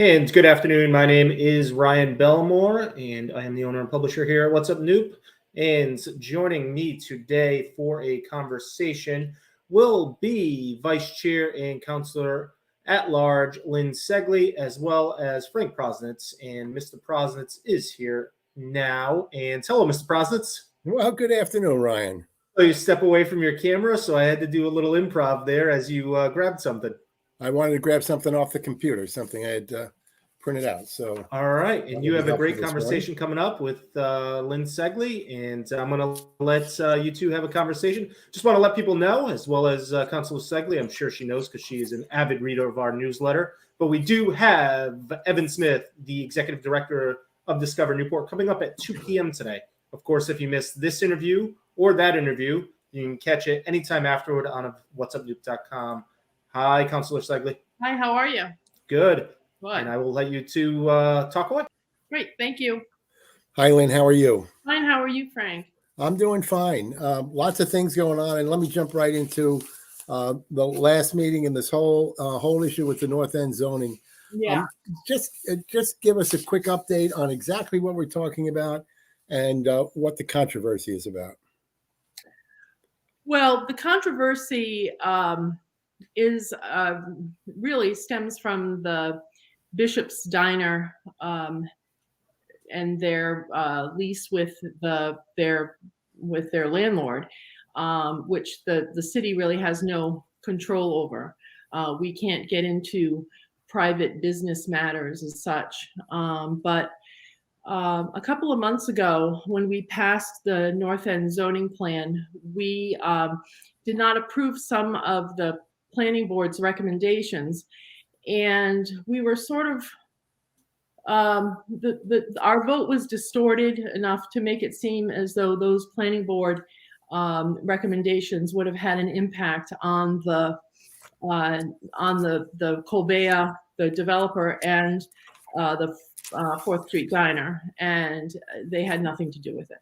And good afternoon. My name is Ryan Belmore, and I am the owner and publisher here at What's Up Newp. And joining me today for a conversation will be Vice Chair and Councilor at Large Lynn Ceglie, as well as Frank Prosnitz. And Mr. Prosnitz is here now. And hello, Mr. Prosnitz. Well, good afternoon, Ryan. So you step away from your camera, so I had to do a little improv there as you grabbed something. I wanted to grab something off the computer, something I had printed out. So, all right, and you have a great conversation coming up with Lynn Ceglie, and I'm going to let you two have a conversation. Just want to let people know, as well as Councilor Ceglie, I'm sure she knows because she is an avid reader of our newsletter. But we do have Evan Smith, the Executive Director of Discover Newport, coming up at 2 p.m. today. Of course, if you missed this interview or that interview, you can catch it anytime afterward on whatsupnewp.com. Hi, Councilor Ceglie. Hi, how are you? Good. Good. And I will let you two talk away. Great, thank you. Hi, Lynn. How are you? Fine. How are you, Frank? I'm doing fine. Lots of things going on, and let me jump right into the last meeting and this whole issue with the North End zoning. Yeah. Just give us a quick update on exactly what we're talking about and what the controversy is about. Well, the controversy is really stems from the Bishop's Diner and their lease with their landlord, which the city really has no control over. We can't get into private business matters as such, but a couple of months ago, when we passed the North End zoning plan, we did not approve some of the planning board's recommendations, and we were sort of our vote was distorted enough to make it seem as though those planning board recommendations would have had an impact on the Colbea, the developer, and the 4th Street Diner, and they had nothing to do with it.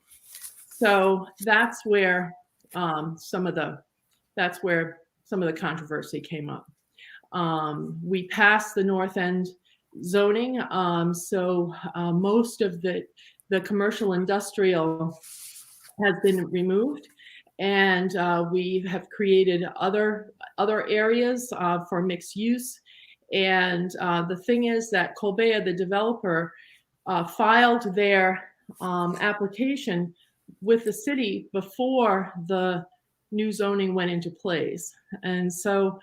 So that's where some of the controversy came up. We passed the North End zoning, so most of the commercial industrial has been removed, and we have created other areas for mixed use. And the thing is that Colbea, the developer, filed their application with the city before the new zoning went into place. And so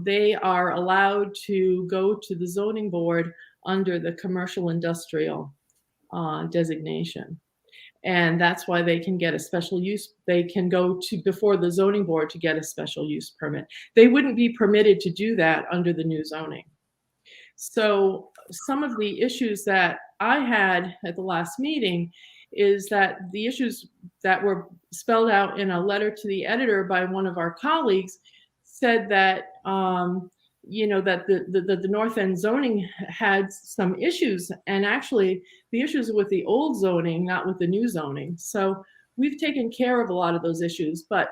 they are allowed to go to the zoning board under the commercial industrial designation. And that's why they can get a special use. They can go to before the zoning board to get a special use permit. They wouldn't be permitted to do that under the new zoning. So some of the issues that I had at the last meeting is that the issues that were spelled out in a letter to the editor by one of our colleagues said that that the North End zoning had some issues, and actually the issues with the old zoning, not with the new zoning. So we've taken care of a lot of those issues, but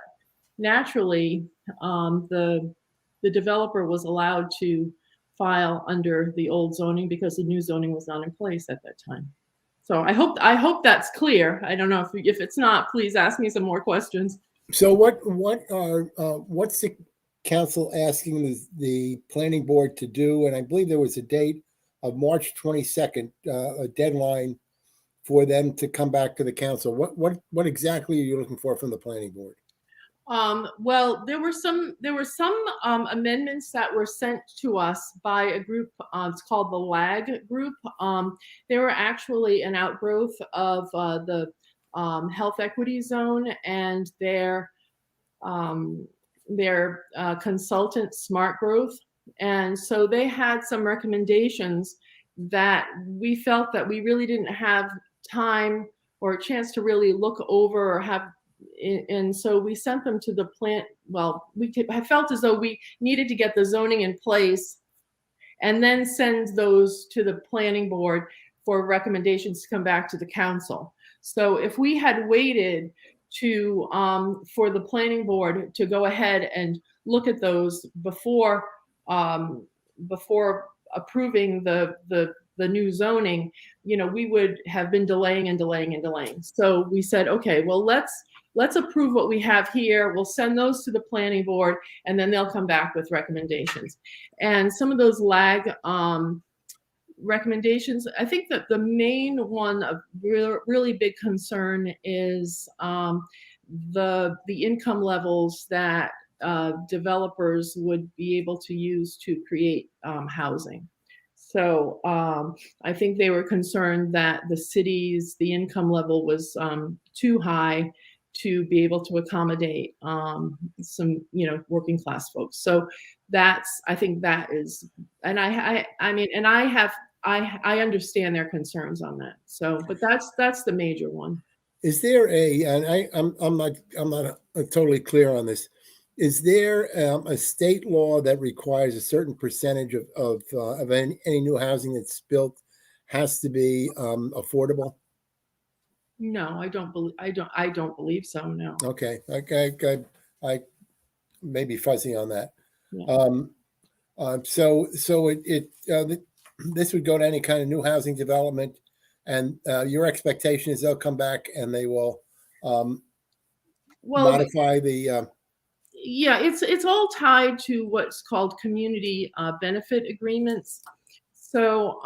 naturally the developer was allowed to file under the old zoning because the new zoning was not in place at that time. So I hope that's clear. I don't know if it's not, please ask me some more questions. So what's the council asking the planning board to do? And I believe there was a date of March 22nd, a deadline for them to come back to the council. What exactly are you looking for from the planning board? Well, there were some amendments that were sent to us by a group. It's called the LAG group. They were actually an outgrowth of the health equity zone and their consultant Smart Growth. And so they had some recommendations that we felt that we really didn't have time or a chance to really look over or have. And so we sent them to the plant. Well, I felt as though we needed to get the zoning in place and then send those to the planning board for recommendations to come back to the council. So if we had waited for the planning board to go ahead and look at those before approving the new zoning, we would have been delaying and delaying and delaying. So we said, okay, well, let's approve what we have here. We'll send those to the planning board, and then they'll come back with recommendations. And some of those lag recommendations, I think that the main one of really big concern is the income levels that developers would be able to use to create housing. So I think they were concerned that the income level was too high to be able to accommodate some, working class folks. So I think that is, and I understand their concerns on that. So, but that's the major one. Is there and I'm not totally clear on this. Is there a state law that requires a certain percentage of any new housing that's built has to be affordable? No, I don't believe so. No. Okay, I may be fuzzy on that. Yeah. So this would go to any kind of new housing development, and your expectation is they'll come back and they will modify the. Yeah, it's all tied to what's called community benefit agreements. So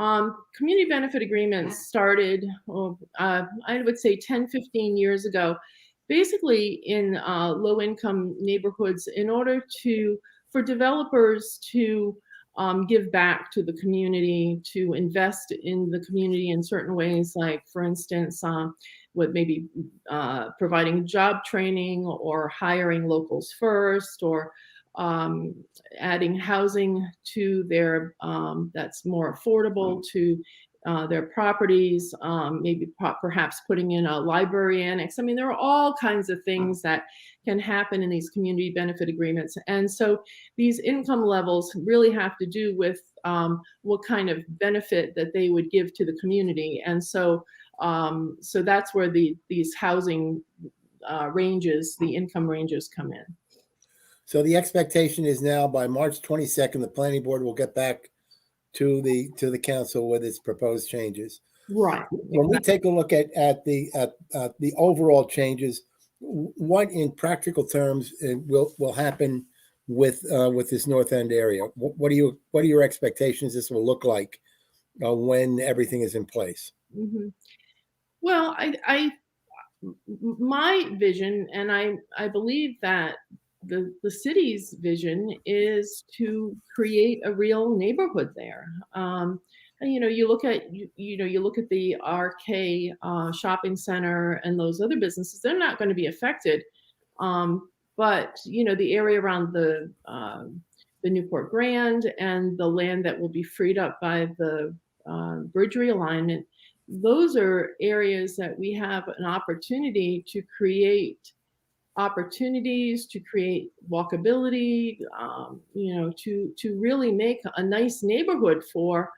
community benefit agreements started, I would say 10, 15 years ago, basically in low-income neighborhoods in order for developers to give back to the community, to invest in the community in certain ways, like, for instance, with maybe providing job training or hiring locals first, or adding housing to their that's more affordable to their properties, maybe perhaps putting in a library annex. I mean, there are all kinds of things that can happen in these community benefit agreements. And so these income levels really have to do with what kind of benefit that they would give to the community. And so so that's where these housing ranges, the income ranges come in. So the expectation is now by March 22nd, the planning board will get back to the council with its proposed changes. Right. When we take a look at the overall changes, what in practical terms will happen with this North End area? What are your expectations this will look like when everything is in place? Mm-hmm. Well, my vision, and I believe that the city's vision is to create a real neighborhood there. And, you look at the RK shopping center and those other businesses, they're not going to be affected. But, the area around the Newport Grand and the land that will be freed up by the bridge realignment, those are areas that we have an opportunity to create opportunities, to create walkability, to really make a nice neighborhood for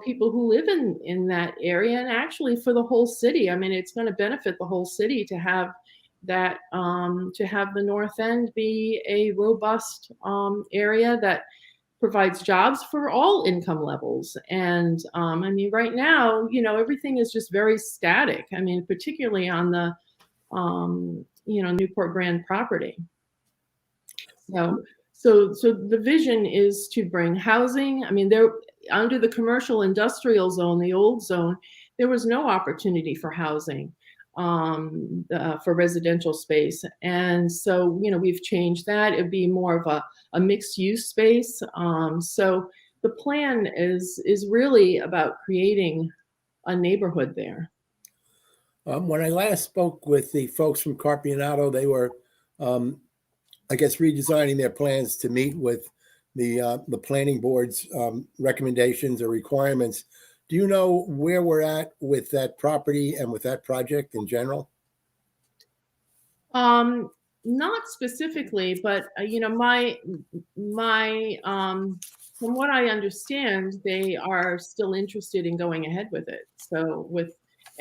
people who live in that area, and actually for the whole city. I mean, it's going to benefit the whole city to have that, to have the North End be a robust area that provides jobs for all income levels. And I mean, right now, everything is just very static. I mean, particularly on the Newport Grand property. So the vision is to bring housing. I mean, there under the commercial industrial zone, the old zone, there was no opportunity for housing, for residential space. And so, we've changed that. It'd be more of a mixed use space. So the plan is really about creating a neighborhood there. When I last spoke with the folks from Carpianato, they were, I guess, redesigning their plans to meet with the planning board's recommendations or requirements. Do you know where we're at with that property and with that project in general? Not specifically, but my from what I understand, they are still interested in going ahead with it. So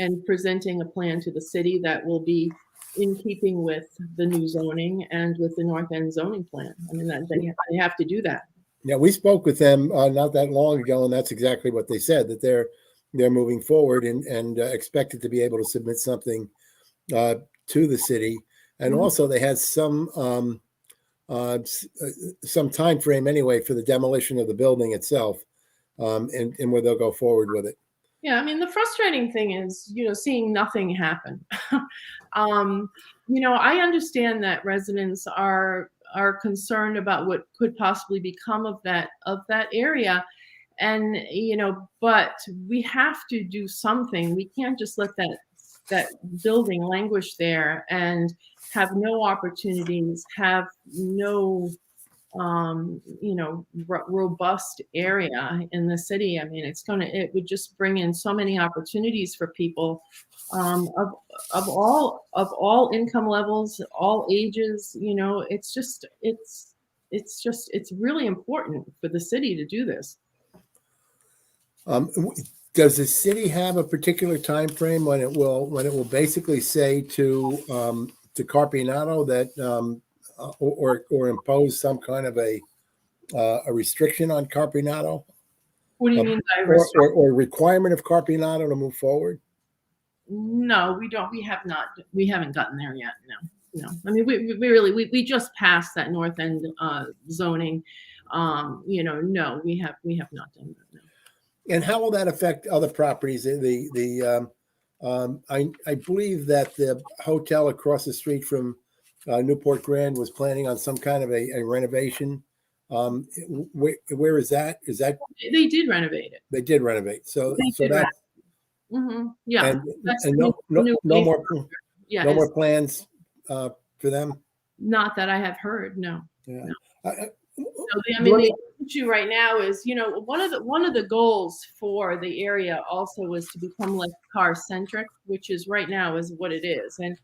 and presenting a plan to the city that will be in keeping with the new zoning and with the North End zoning plan. I mean, they have to do that. Yeah, we spoke with them not that long ago, and that's exactly what they said, that they're moving forward and expected to be able to submit something to the city. And also they had some time frame anyway for the demolition of the building itself, and where they'll go forward with it. Yeah, I mean, the frustrating thing is, seeing nothing happen. I understand that residents are concerned about what could possibly become of that area. And, but we have to do something. We can't just let that building languish there and have no opportunities, have no robust area in the city. I mean, it would just bring in so many opportunities for people of all income levels, all ages. It's really important for the city to do this. Does the city have a particular time frame when it will basically say to Carpinato that or impose some kind of a restriction on Carpinato? What do you mean by restriction? Or requirement of Carpinato to move forward? No, we don't. We haven't gotten there yet. No. I mean, we just passed that north end zoning. No, we have not done that. No. And how will that affect other properties? I believe that the hotel across the street from Newport Grand was planning on some kind of a renovation. Where is that? Is that they did renovate it? They did renovate. So that. Yeah. And no more. Yeah, no more plans for them. Not that I have heard. No. Yeah. No. The issue right now is, one of the goals for the area also was to become less car centric, which is right now is what it is, and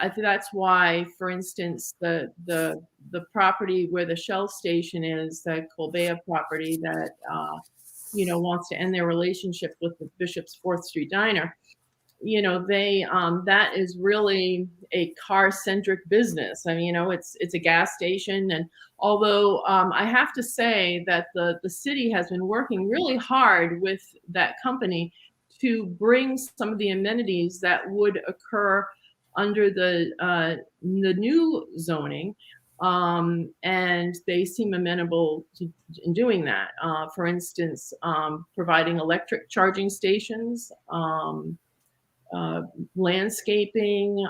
I think that's why, for instance, the property where the Shell station is, that Colbea property that wants to end their relationship with the Bishop's 4th Street Diner. That is really a car-centric business. I mean, it's a gas station, and although I have to say that the city has been working really hard with that company to bring some of the amenities that would occur under the new zoning, and they seem amenable in doing that. For instance, providing electric charging stations. Landscaping,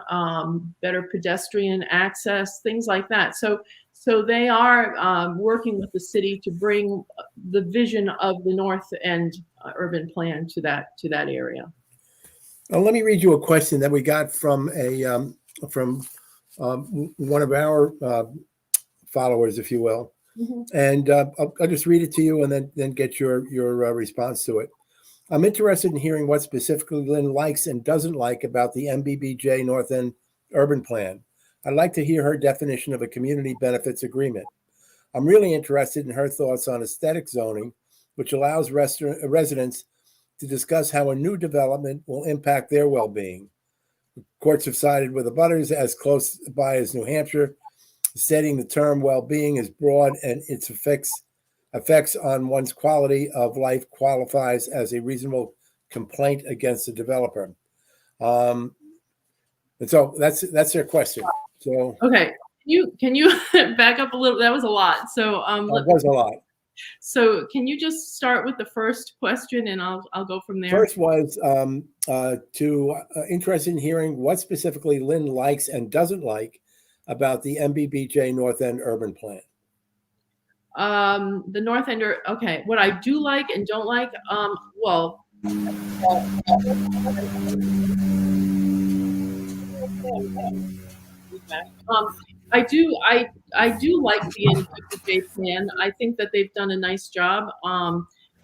better pedestrian access, things like that. So they are working with the city to bring the vision of the North End urban plan to that area. Let me read you a question that we got from one of our followers, if you will, and I'll just read it to you and then get your response to it. I'm interested in hearing what specifically Lynn likes and doesn't like about the MBBJ North End urban plan. I'd like to hear her definition of a community benefits agreement. I'm really interested in her thoughts on aesthetic zoning, which allows residents to discuss how a new development will impact their well-being. Courts have sided with abutters as close by as New Hampshire, stating the term well-being is broad and its effects on one's quality of life qualifies as a reasonable complaint against the developer. And so that's their question. So okay, can you back up a little? That was a lot. So that was a lot. So can you just start with the first question, and I'll go from there. First was interested in hearing what specifically Lynn likes and doesn't like about the MBBJ North End urban plan. The North Ender. Okay, what I do like and don't like. Well, I do like the MBBJ plan. I think that they've done a nice job.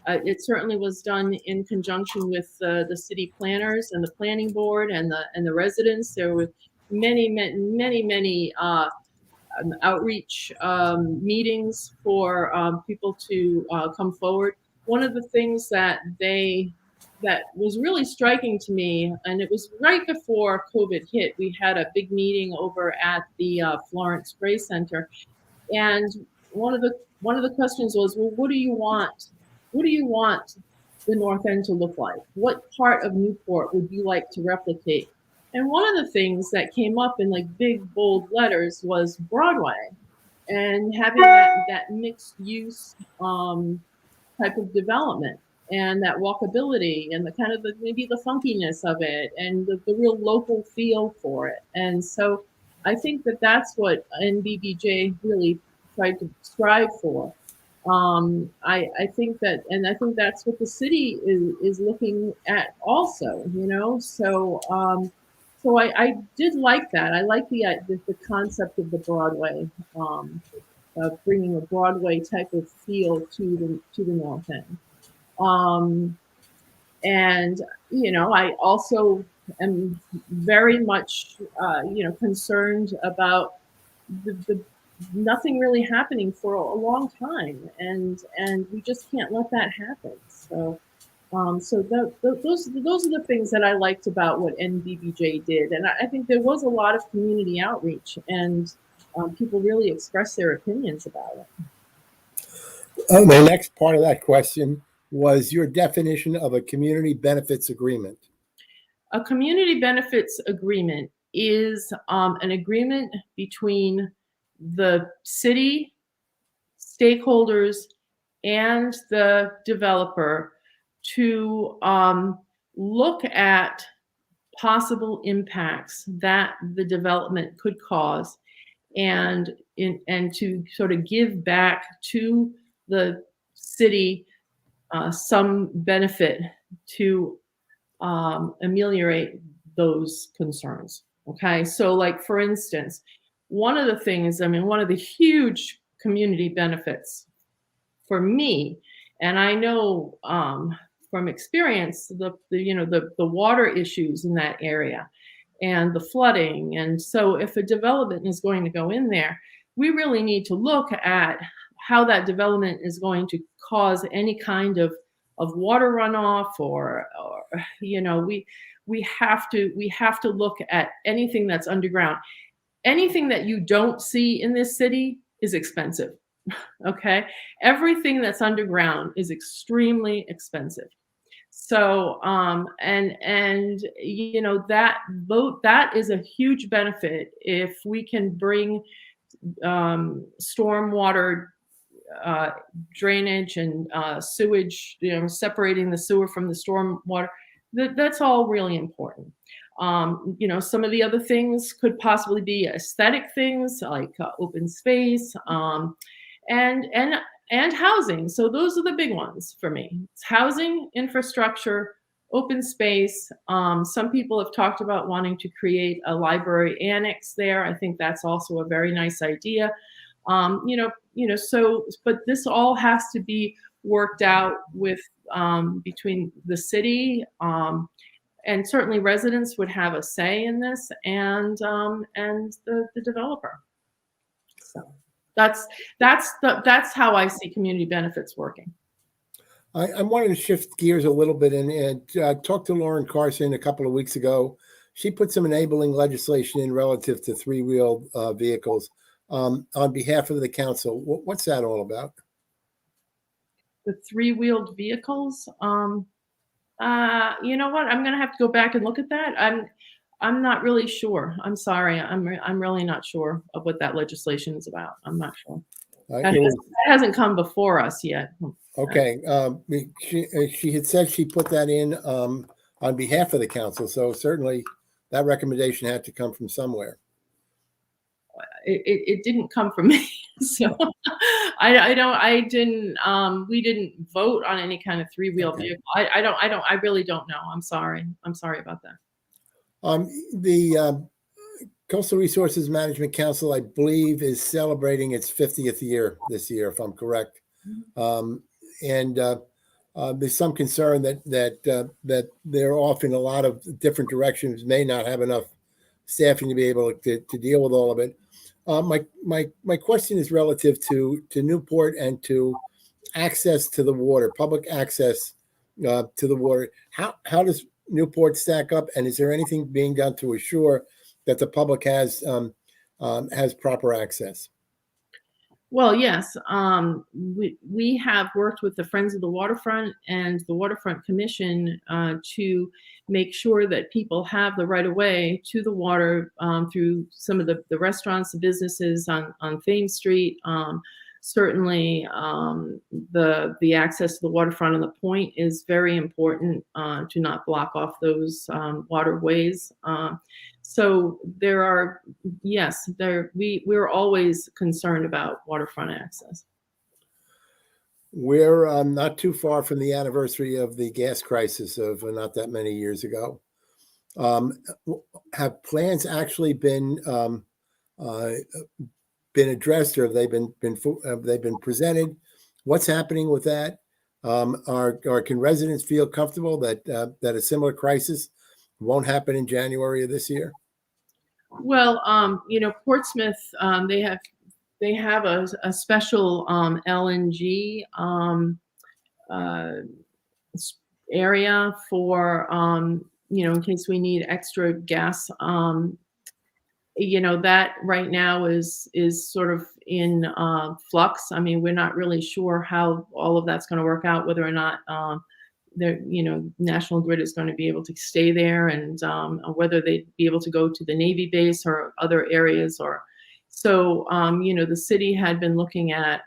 It certainly was done in conjunction with the city planners and the planning board and the residents. There were many outreach meetings for people to come forward. One of the things that was really striking to me, and it was right before COVID hit, we had a big meeting over at the Florence Gray Center, And one of the questions was, well, what do you want? What do you want the North End to look like? What part of Newport would you like to replicate? And one of the things that came up in like big bold letters was Broadway, and having that mixed use type of development, and that walkability, and the kind of maybe the funkiness of it, and the real local feel for it. And so I think that that's what NBBJ really tried to strive for. I think that, and I think that's what the city is looking at also, you know. So so I did like that. I like the concept of the Broadway, bringing a Broadway type of feel to the North End. And you know, I also am very much concerned about the nothing really happening for a long time, and we just can't let that happen. So those are the things that I liked about what NBBJ did, and I think there was a lot of community outreach, and people really expressed their opinions about it. The next part of that question was your definition of a community benefits agreement. A community benefits agreement is an agreement between the city, stakeholders, and the developer to look at possible impacts that the development could cause, and to sort of give back to the city some benefit to ameliorate those concerns. Okay, so like for instance, one of the things, I mean, one of the huge community benefits for me, and I know from experience, the water issues in that area and the flooding. And so if a development is going to go in there, we really need to look at how that development is going to cause any kind of water runoff, or you know, we have to look at anything that's underground. Anything that you don't see in this city is expensive. Okay, everything that's underground is extremely expensive. So and you know, that is a huge benefit if we can bring stormwater drainage and sewage, you know, separating the sewer from the stormwater. That's all really important. You know, some of the other things could possibly be aesthetic things like open space, and housing. So those are the big ones for me. It's housing, infrastructure, open space. Some people have talked about wanting to create a library annex there. I think that's also a very nice idea. So, but this all has to be worked out with between the city, and certainly residents would have a say in this, and the developer. So that's how I see community benefits working. I wanted to shift gears a little bit and talk to Lauren Carson a couple of weeks ago. She put some enabling legislation in relative to three-wheeled vehicles on behalf of the council. What's that all about? The three-wheeled vehicles? You know what? I'm going to have to go back and look at that. I'm not really sure. I'm sorry. I'm really not sure of what that legislation is about. I'm not sure. That hasn't come before us yet. Okay. She had said she put that in on behalf of the council, so certainly that recommendation had to come from somewhere. It didn't come from me, so we didn't vote on any kind of three-wheel vehicle. I really don't know. I'm sorry about that. The Coastal Resources Management Council, I believe, is celebrating its 50th year this year, if I'm correct. And there's some concern that they're off in a lot of different directions, may not have enough staffing to be able to deal with all of it. My question is relative to Newport and to access to the water, public access to the water. How does Newport stack up, and is there anything being done to assure that the public has proper access? Well, yes, we have worked with the Friends of the Waterfront and the Waterfront Commission to make sure that people have the right of way to the water through some of the restaurants, the businesses on Thames Street. Certainly, the access to the waterfront and the point is very important to not block off those waterways. So there are, yes, we're always concerned about waterfront access. We're not too far from the anniversary of the gas crisis of not that many years ago. Have plans actually been addressed, or have they been presented? What's happening with that? Or can residents feel comfortable that that a similar crisis won't happen in January of this year? Well, Portsmouth, they have a special LNG area for in case we need extra gas. That right now is sort of in flux. I mean, we're not really sure how all of that's going to work out, whether or not National Grid is going to be able to stay there, and whether they'd be able to go to the Navy base or other areas. Or so, the city had been looking at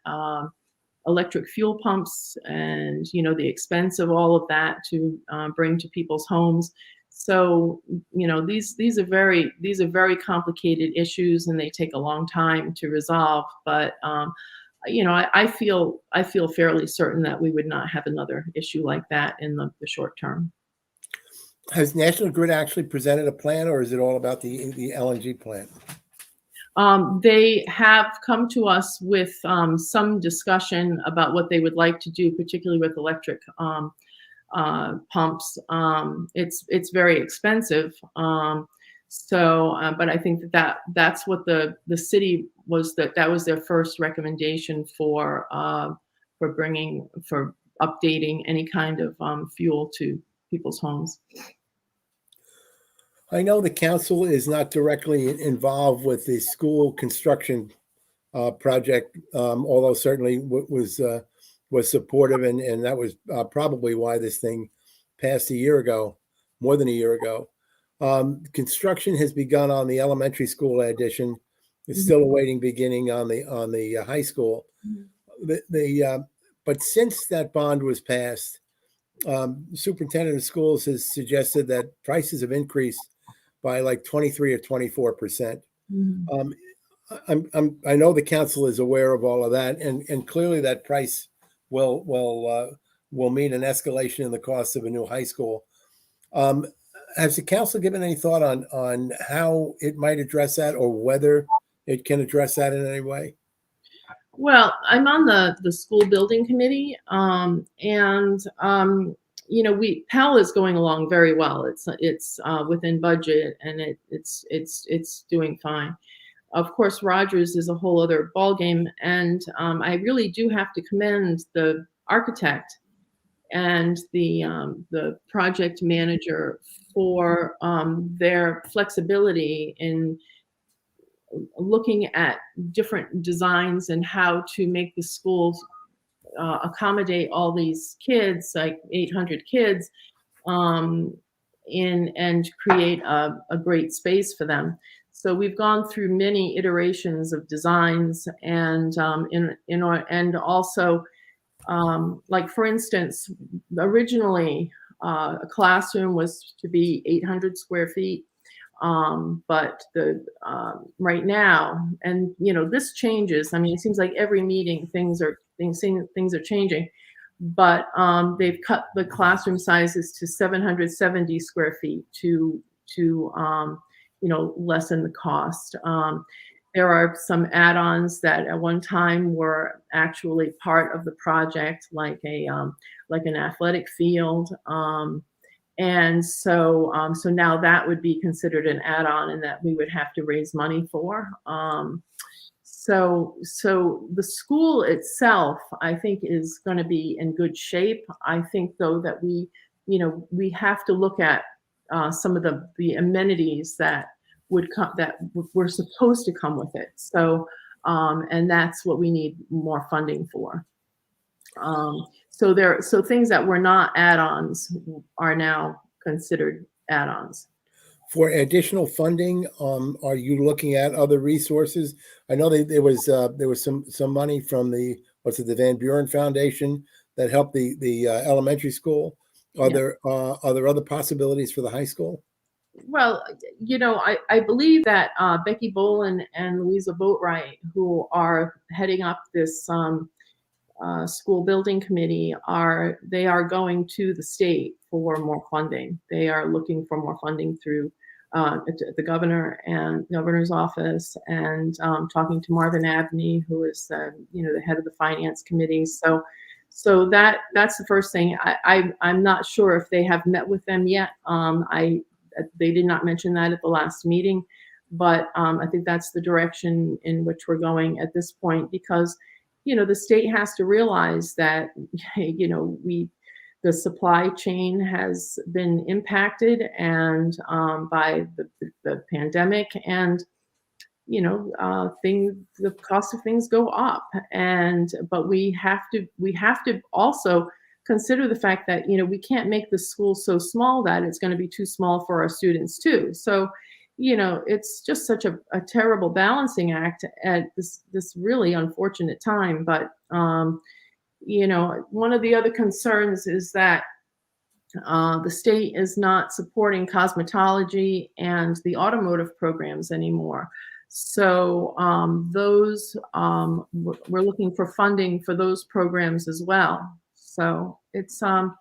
electric fuel pumps and the expense of all of that to bring to people's homes. So these are very complicated issues, and they take a long time to resolve. But I feel fairly certain that we would not have another issue like that in the short term. Has National Grid actually presented a plan, or is it all about the LNG plant? They have come to us with some discussion about what they would like to do, particularly with electric pumps. It's very expensive. But I think that's what the city was, that was their first recommendation for updating any kind of fuel to people's homes. I know the council is not directly involved with the school construction project, although certainly was supportive, and that was probably why this thing passed more than a year ago. Construction has begun on the elementary school addition. It's still awaiting beginning on the high school. But since that bond was passed, the superintendent of schools has suggested that prices have increased by like 23 or 24%. I know the council is aware of all of that, and clearly that price will mean an escalation in the cost of a new high school. Has the council given any thought on how it might address that, or whether it can address that in any way? Well, I'm on the school building committee, Pell is going along very well. It's within budget, and it's doing fine. Of course, Rogers is a whole other ballgame, and I really do have to commend the architect and the project manager for their flexibility in looking at different designs and how to make the schools accommodate all these kids, like 800 kids, and create a great space for them. So we've gone through many iterations of designs, and and also, like for instance, originally a classroom was to be 800 square feet. But right now, and this changes. I mean, it seems like every meeting things are changing, but they've cut the classroom sizes to 770 square feet to lessen the cost. There are some add-ons that at one time were actually part of the project, like an athletic field. And so now that would be considered an add-on, and that we would have to raise money for. So the school itself, I think, is going to be in good shape. I think, though, that we have to look at some of the amenities that would come, that were supposed to come with it. So And that's what we need more funding for. So things that were not add-ons are now considered add-ons. For additional funding, are you looking at other resources? I know there was some money from the Van Buren Foundation that helped the elementary school. Are there other possibilities for the high school? Well, I believe that Becky Bolin and Louisa Boatwright, who are heading up this school building committee, are going to the state for more funding. They are looking for more funding through the governor and governor's office, and talking to Marvin Abney, who is the head of the finance committee. So that's the first thing. I'm not sure if they have met with them yet. They did not mention that at the last meeting, but I think that's the direction in which we're going at this point, because the state has to realize that the supply chain has been impacted and by the pandemic, and the cost of things go up, but we have to also consider the fact that we can't make the school so small that it's going to be too small for our students too. So it's just such a terrible balancing act at this really unfortunate time. But one of the other concerns is that the state is not supporting cosmetology and the automotive programs anymore. So we're looking for funding for those programs as well. So it's and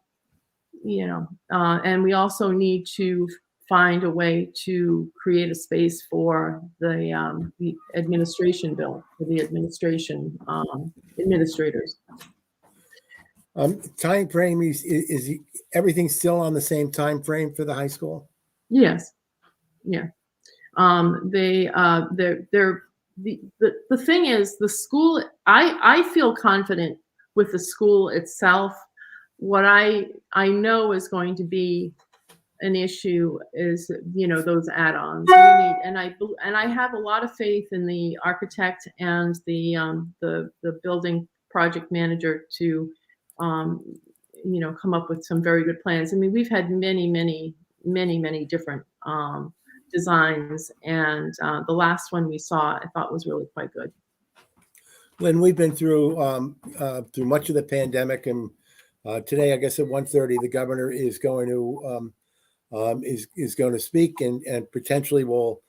we also need to find a way to create a space for the administration bill for the administrators. Time frame is everything still on the same time frame for the high school? Yes. Yeah. The thing is, the school, I feel confident with the school itself. What I know is going to be an issue is those add-ons. And I have a lot of faith in the architect and the building project manager to come up with some very good plans. I mean, we've had many different designs, and the last one we saw I thought was really quite good. Lynn, we've been through much of the pandemic, and today, I guess at 1:30, the governor is going to speak and potentially will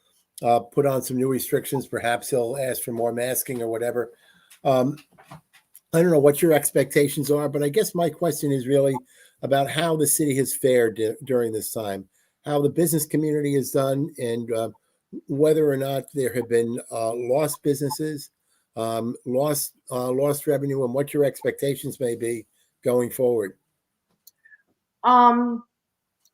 put on some new restrictions. Perhaps he'll ask for more masking or whatever. I don't know what your expectations are, but I guess my question is really about how the city has fared during this time, how the business community has done, and whether or not there have been lost businesses, lost revenue, and what your expectations may be going forward.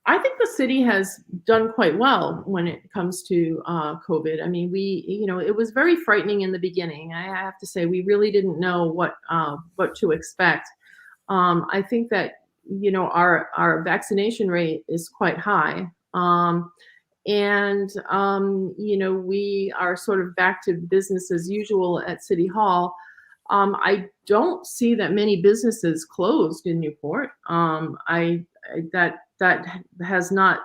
I think the city has done quite well when it comes to COVID. I mean, it was very frightening in the beginning. I have to say, we really didn't know what to expect. I think that our vaccination rate is quite high, and we are sort of back to business as usual at City Hall. I don't see that many businesses closed in Newport. That has not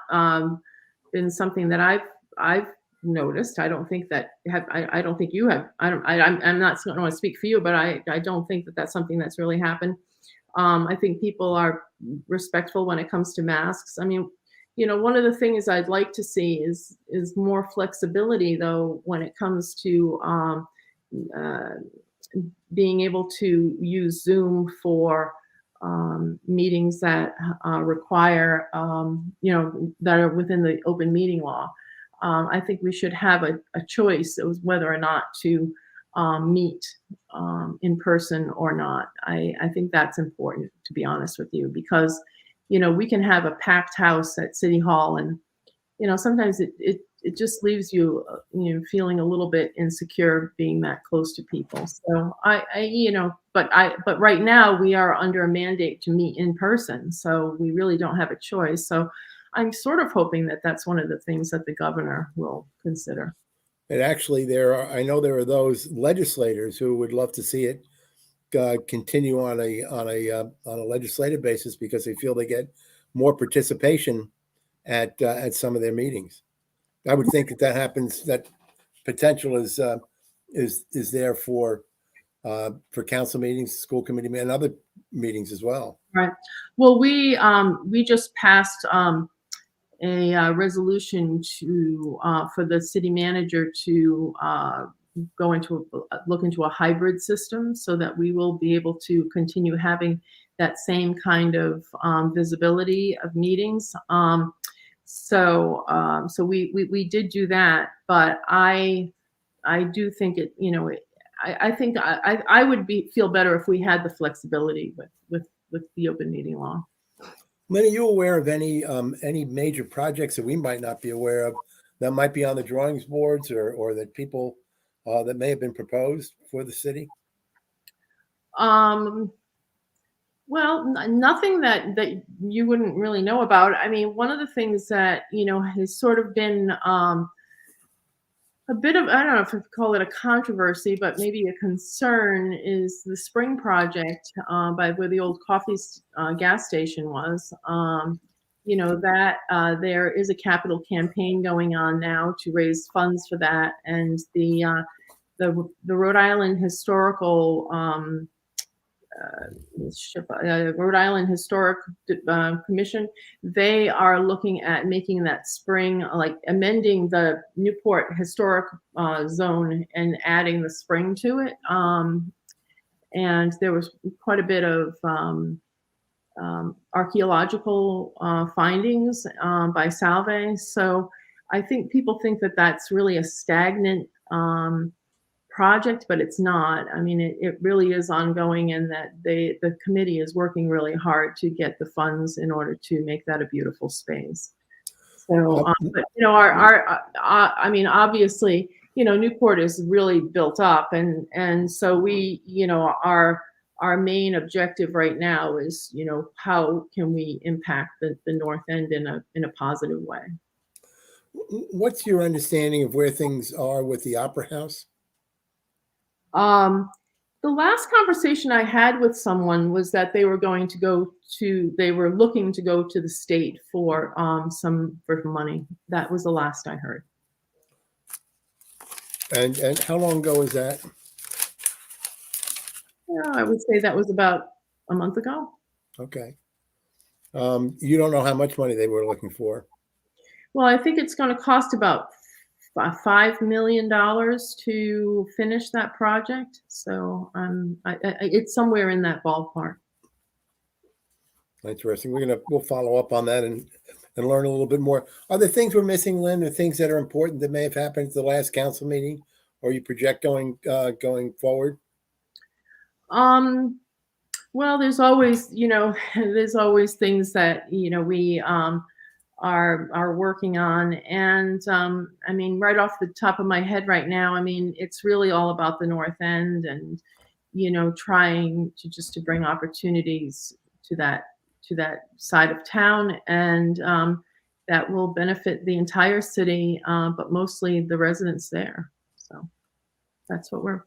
been something that I've noticed. I don't think that I don't think you have. I'm not going to speak for you, but I don't think that that's something that's really happened. I think people are respectful when it comes to masks. I mean, one of the things I'd like to see is more flexibility, though, when it comes to being able to use Zoom for meetings that require, that are within the open meeting law. I think we should have a choice of whether or not to meet in person or not. I think that's important, to be honest with you, because, we can have a packed house at City Hall, and, sometimes it just leaves you, feeling a little bit insecure being that close to people. So but right now we are under a mandate to meet in person, so we really don't have a choice. So I'm sort of hoping that that's one of the things that the governor will consider. And actually, I know there are those legislators who would love to see it continue on a legislative basis because they feel they get more participation at some of their meetings. I would think that happens. That potential is there for council meetings, school committee, and other meetings as well. Right. Well, we just passed a resolution to for the city manager to look into a hybrid system so that we will be able to continue having that same kind of visibility of meetings. So we did do that, but I do think it, I think I would feel better if we had the flexibility with the open meeting law. Lynn, are you aware of any major projects that we might not be aware of that might be on the drawings boards or that people that may have been proposed for the city? Well, nothing that you wouldn't really know about. I mean, one of the things that, has sort of been a bit of, I don't know if I call it a controversy, but maybe a concern is the spring project by where the old coffee gas station was. That there is a capital campaign going on now to raise funds for that, and the Rhode Island Historical Rhode Island Historic Commission, they are looking at making that spring, like amending the Newport Historic Zone and adding the spring to it. And there was quite a bit of archaeological findings by Salve. So I think people think that that's really a stagnant project, but it's not. I mean, it really is ongoing, and that the committee is working really hard to get the funds in order to make that a beautiful space. So, but I mean, obviously, Newport is really built up, and so we, our main objective right now is, how can we impact the North End in a positive way. What's your understanding of where things are with the Opera House? The last conversation I had with someone was that they were looking to go to the state for some money. That was the last I heard. And how long ago was that? Yeah, I would say that was about a month ago. Okay. You don't know how much money they were looking for? Well, I think it's going to cost about $5 million to finish that project. So it's somewhere in that ballpark. Interesting. We'll follow up on that and learn a little bit more. Are there things we're missing, Lynn, or things that are important that may have happened at the last council meeting, or you project going forward? Well, there's always, there's always things that, we are working on. And I mean, right off the top of my head right now, I mean, it's really all about the North End and, trying to bring opportunities to that side of town, and that will benefit the entire city, but mostly the residents there. So that's what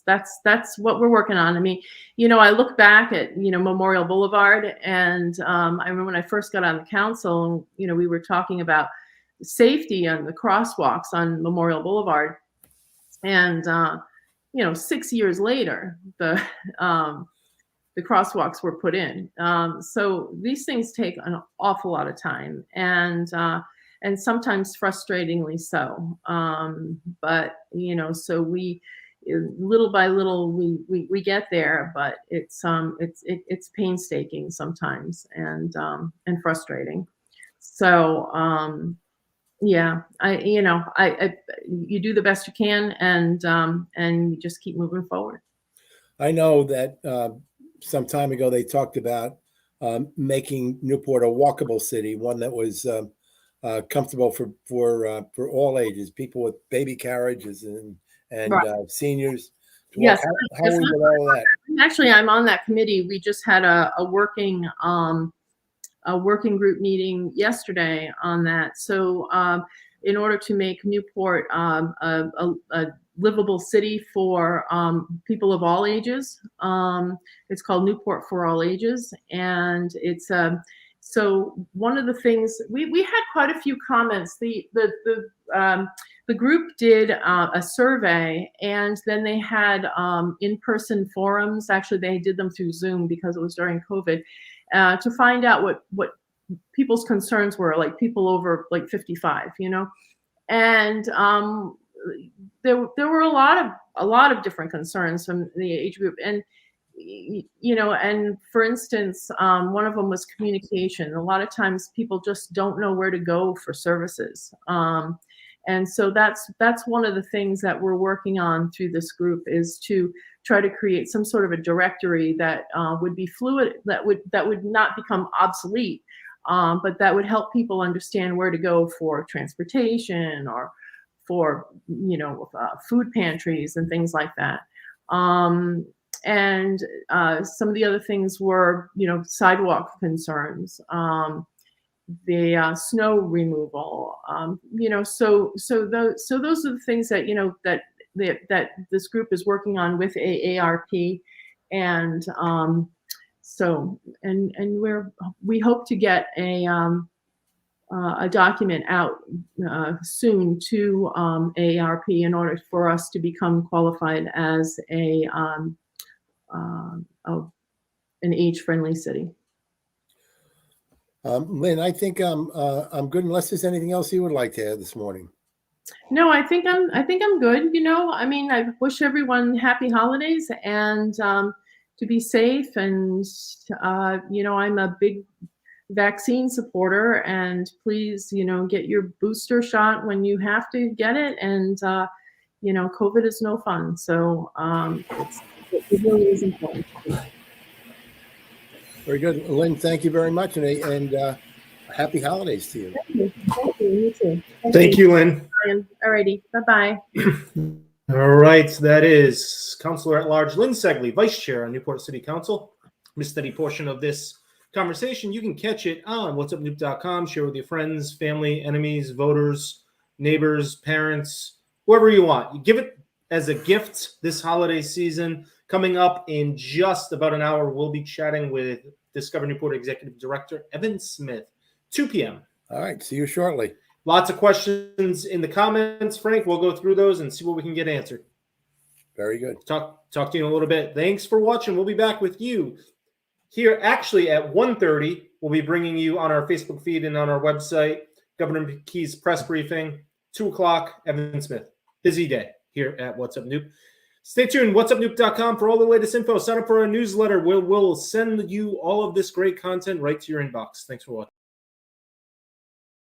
that's what we're working on. I mean, I look back at, Memorial Boulevard, and I remember when I first got on the council, we were talking about safety on the crosswalks on Memorial Boulevard. And, 6 years later, the crosswalks were put in. So these things take an awful lot of time, and sometimes frustratingly so. But, so we, little by little, we get there, but it's painstaking sometimes and frustrating. So, yeah, you do the best you can, and you just keep moving forward. I know that some time ago they talked about making Newport a walkable city, one that was comfortable for all ages, people with baby carriages and Right. Seniors. Yes. How are we with all that? Actually, I'm on that committee. We just had a working group meeting yesterday on that. So in order to make Newport a livable city for people of all ages. It's called Newport for All Ages, and it's so one of the things we had quite a few comments. The group did a survey, and then they had in-person forums. Actually, they did them through Zoom because it was during COVID, to find out what people's concerns were, like people over like 55, you know, and there were a lot of different concerns from the age group, and you know, and for instance, one of them was communication. A lot of times people just don't know where to go for services. And so that's one of the things that we're working on through this group, is to try to create some sort of a directory that would be fluid, that would not become obsolete, but that would help people understand where to go for transportation, or for, you know, food pantries and things like that. And some of the other things were, you know, sidewalk concerns, the snow removal, you know, so those are the things that, you know, that this group is working on with AARP, and so we hope to get a document out soon to AARP in order for us to become qualified as an age-friendly city. Lynn, I think I'm good, unless there's anything else you would like to add this morning. No, I think I'm good. You know, I mean, I wish everyone happy holidays, and to be safe. And you know, I'm a big vaccine supporter, and please, you know, get your booster shot when you have to get it. And you know, COVID is no fun, so it really is important. Very good, Lynn. Thank you very much, and happy holidays to you. Thank you. Thank you. You too. Thank you, Lynn. All righty. Bye-bye. All right, that is Councilor at Large Lynn Ceglie, Vice Chair on Newport City Council. Missed any portion of this conversation, you can catch it on whatsupnewp.com. Share with your friends, family, enemies, voters, neighbors, parents, whoever you want. You give it as a gift this holiday season. Coming up in just about an hour, we'll be chatting with Discover Newport Executive Director Evan Smith, 2 p.m. All right, see you shortly. Lots of questions in the comments, Frank. We'll go through those and see what we can get answered. Very good. Talk to you in a little bit. Thanks for watching. We'll be back with you here actually at 1:30. We'll be bringing you on our Facebook feed and on our website Governor McKee's press briefing. 2 o'clock, Evan Smith. Busy day here at What's Up Newp. Stay tuned, whatsupnewp.com for all the latest info. Sign up for our newsletter. We'll send you all of this great content right to your inbox. Thanks for watching.